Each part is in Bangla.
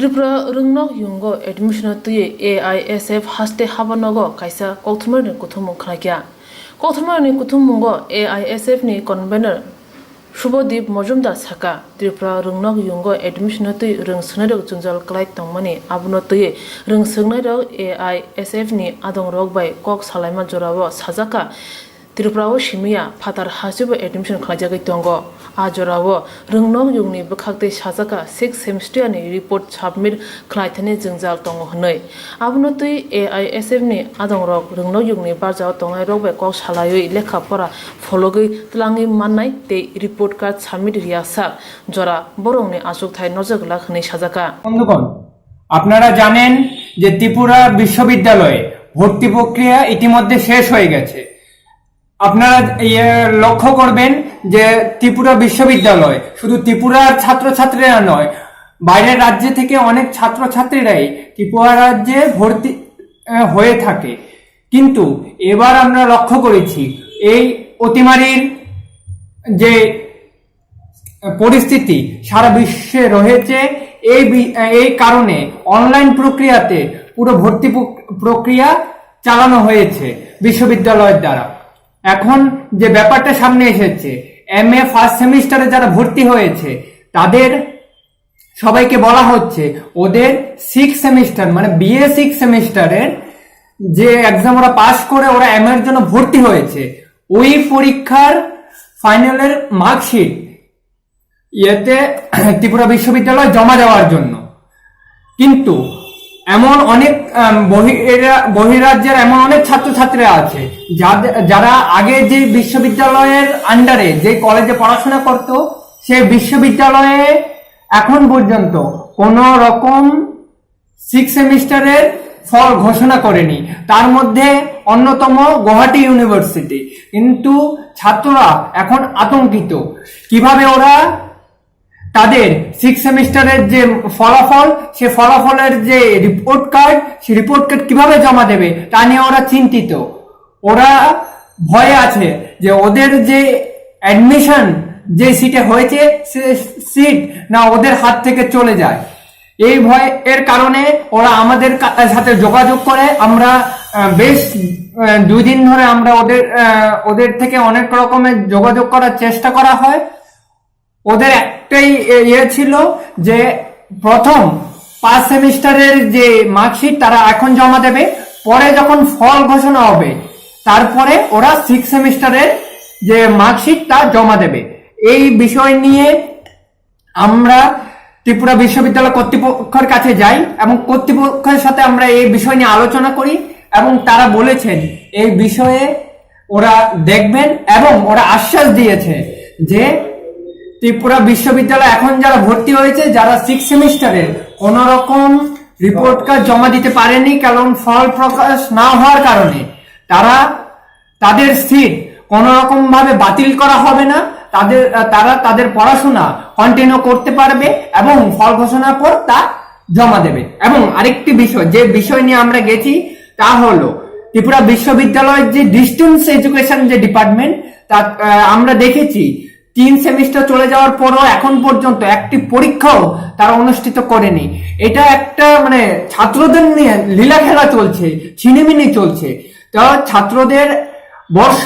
Tripura Rungnok Yungo admission to AISF haste Habanogo Kaisa Kotumer Kutumu Krakia. Kotumer Kutumungo AISF ni convener Shubodip Mojumda Saka Tripura Rungnok Yungo admission to Rung Sunado Junjal Kalai Tongmani Abunotoye Rung Sugnado AISF ni Adong Rog by Cox Halama Joravo Sazaka Tripura Shimia Patar Hasibu admission Klajaga Tongo Ajoravo Rungnok Yungni Bakakte Sazaka 6 semester ni report submit Klaitane Junjal Tongo Honoi Abunotui AISF ni Adong Rog Rungnok Yungni Barjao Tongai Rog by Cox Halayo Lekha Pora Fologi Tlangi Manai te report card submit Riasa Jora Borong ni Asuk Thai Nozak Lakhni Sazaka বন্ধুগণ আপনারা জানেন যে ত্রিপুরা বিশ্ববিদ্যালয়ে ভর্তি প্রক্রিয়া ইতিমধ্যে শেষ হয়ে গেছে আপনারা লক্ষ্য করবেন যে ত্রিপুরা বিশ্ববিদ্যালয় শুধু ত্রিপুরার ছাত্রছাত্রীরা নয় বাইরের রাজ্য থেকে অনেক ছাত্রছাত্রীরাই ত্রিপুরা রাজ্যে ভর্তি হয়ে থাকে কিন্তু এবার আমরা লক্ষ্য করেছি এই অতিমারীর যে পরিস্থিতি সারা বিশ্বে রয়েছে এই কারণে অনলাইন প্রক্রিয়াতে পুরো ভর্তি প্রক্রিয়া চালানো হয়েছে বিশ্ববিদ্যালয়ের দ্বারা এখন যে ব্যাপারটা সামনে এসেছে এমএ ফার্স্ট সেমিস্টারে যারা ভর্তি হয়েছে তাদের সবাইকে বলা হচ্ছে ওদের 6 সেমিস্টার মানে বিএ 6 সেমিস্টারের যে এক্সাম ওরা পাস করে ওরা এমএ এর জন্য ভর্তি হয়েছে ওই পরীক্ষার ফাইনালের মার্কশিট এতে ত্রিপুরা বিশ্ববিদ্যালয় জমা দেওয়ার জন্য কিন্তু এমন অনেক বহিরাজ্যের এমন অনেক ছাত্রছাত্রীরা আছে যারা আগে যে বিশ্ববিদ্যালয়ের আন্ডারে যে কলেজে পড়াশোনা করত সেই বিশ্ববিদ্যালয়ে এখন পর্যন্ত কোনো রকম 6 সেমিস্টারের ফল ঘোষণা করেনি তার মধ্যে অন্যতম গুয়াহাটি ইউনিভার্সিটি কিন্তু ছাত্ররা এখন আতঙ্কিত কিভাবে ওরা তাদের 6 সেমিস্টারের যে ফলাফল সে ফলাফলের যে রিপোর্ট কার্ড সেই রিপোর্ট কার্ড কিভাবে জমা দেবে তা নিয়ে ওরা চিন্তিত ওরা ভয়ে আছে যে ওদের যে অ্যাডমিশন যে সিটে হয়েছে সে সিট না ওদের হাত থেকে চলে যায় এই ভয়ের কারণে ওরা আমাদের সাথে যোগাযোগ করে আমরা বেশ 2 দিন ধরে আমরা ওদের থেকে অনেক রকমের যোগাযোগ করার চেষ্টা করা হয় ওদের একটাই ছিল যে প্রথম 5 সেমিস্টারের যে মার্কশিট তারা এখন জমা দেবে পরে যখন ফল ঘোষণা হবে তারপরে ওরা 6 সেমিস্টারের যে মার্কশিট তা জমা দেবে এই বিষয় নিয়ে আমরা ত্রিপুরা বিশ্ববিদ্যালয় কর্তৃপক্ষের কাছে যাই এবং কর্তৃপক্ষের সাথে আমরা এই বিষয় নিয়ে আলোচনা করি এবং তারা বলেছেন এই বিষয়ে ওরা দেখবেন এবং ওরা আশ্বাস দিয়েছে যে ত্রিপুরা বিশ্ববিদ্যালয় এখন যারা ভর্তি হয়েছে যারা 6 সেমিস্টারের কোন রকম রিপোর্ট কার্ড জমা দিতে পারেনি কারণ ফল প্রকাশ না হওয়ার কারণে তাদের সিট কোন রকম ভাবে বাতিল করা হবে না তারা তাদের পড়াশোনা কন্টিনিউ করতে পারবে এবং ফল ঘোষণার পর তা জমা দেবে এবং আরেকটি বিষয় যে বিষয় নিয়ে আমরা গেছি তা হলো ত্রিপুরা বিশ্ববিদ্যালয়ের যে ডিস্টেন্স এডুকেশন যে ডিপার্টমেন্ট তা আমরা দেখেছি 3 সেমিস্টার চলে যাওয়ার পরও এখন পর্যন্ত একটি পরীক্ষাও তারা অনুষ্ঠিত করেনি এটা একটা মানে ছাত্রদের নিয়ে লীলা খেলা চলছে ছিনিমিনি চলছে তা ছাত্রদের বর্ষ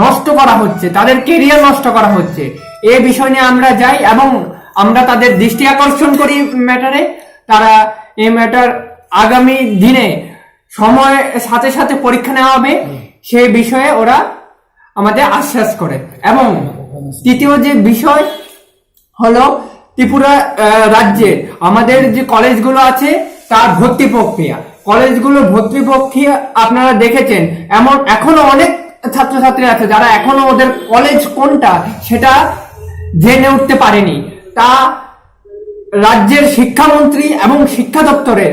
নষ্ট করা হচ্ছে তাদের কেরিয়ার নষ্ট করা হচ্ছে এই বিষয় নিয়ে আমরা যাই এবং আমরা তাদের দৃষ্টি আকর্ষণ করি ম্যাটারে তারা এই ম্যাটার আগামী দিনে সময় সাথে সাথে পরীক্ষা নেওয়া হবে সেই বিষয়ে ওরা আমাদের আশ্বাস করে এবং তৃতীয় যে বিষয় হলো ত্রিপুরা রাজ্যের আমাদের যে কলেজগুলো আছে তার ভর্তি প্রক্রিয়া কলেজগুলোর ভর্তি প্রক্রিয়া আপনারা দেখেছেন এমন এখনো অনেক ছাত্রছাত্রী আছে যারা এখনো ওদের কলেজ কোনটা সেটা জেনে উঠতে পারেনি তা রাজ্যের শিক্ষামন্ত্রী এবং শিক্ষা দপ্তরের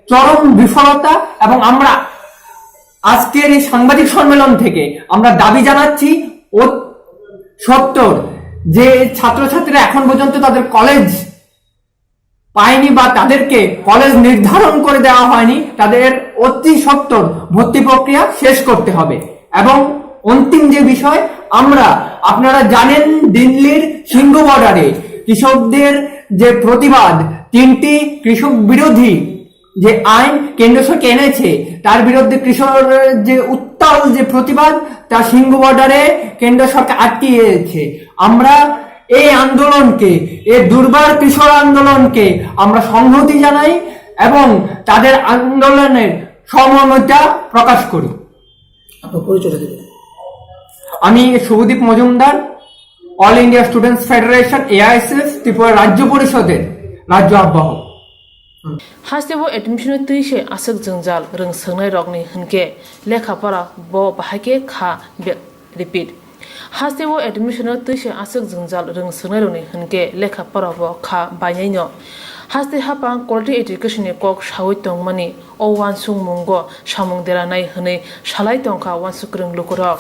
চরম বিফলতা এবং আমরা আজকের এই সাংবাদিক সম্মেলন থেকে আমরা দাবি জানাচ্ছি সত্তর যে ছাত্রছাত্রীরা এখন পর্যন্ত তাদের কলেজ পায়নি বা তাদেরকে কলেজ নির্ধারণ করে দেওয়া হয়নি তাদের অতি সত্বর ভর্তি প্রক্রিয়া শেষ করতে হবে এবং অন্তিম যে বিষয় আপনারা জানেন দিল্লির সিংহ বর্ডারে কৃষকদের যে প্রতিবাদ তিনটি কৃষক বিরোধী যে আইন কেন্দ্র সরকার এনেছে তার বিরুদ্ধে কৃষকের যে উত্তাল যে প্রতিবাদ তার সিংহ বর্ডারে কেন্দ্র সরকার আটকিয়েছে। আমরা এই আন্দোলনকে, এই দুর্বার কৃষক আন্দোলনকে আমরা সংহতি জানাই এবং তাদের আন্দোলনের সমমতা প্রকাশ করি। আপনার পরিচয়টা দেবেন। আমি শুভদীপ মজুমদার, অল ইন্ডিয়া স্টুডেন্টস ফেডারেশন এআইএসএফ ত্রিপুরা রাজ্য পরিষদের রাজ্য আহ্বায়ক। हास्टेबो एडमिशन तुइसे आसक जंजाल रों सोंनाय रगनि हनके लेखाफोरा बो बाहायके खा रिपिट हास्टेबो एडमिशन तुइसे आसक जंजाल रों सोंनाय रगनि हनके लेखाफोरा बो खा बायनायनो हास्ते हापा क्वालिटी एजुकेशन नि कक सावै तंगमानि ओ वानसुं मुंगो सामुं देरानाय हनै सालाय तंखा वानसुक्रं लुकुरक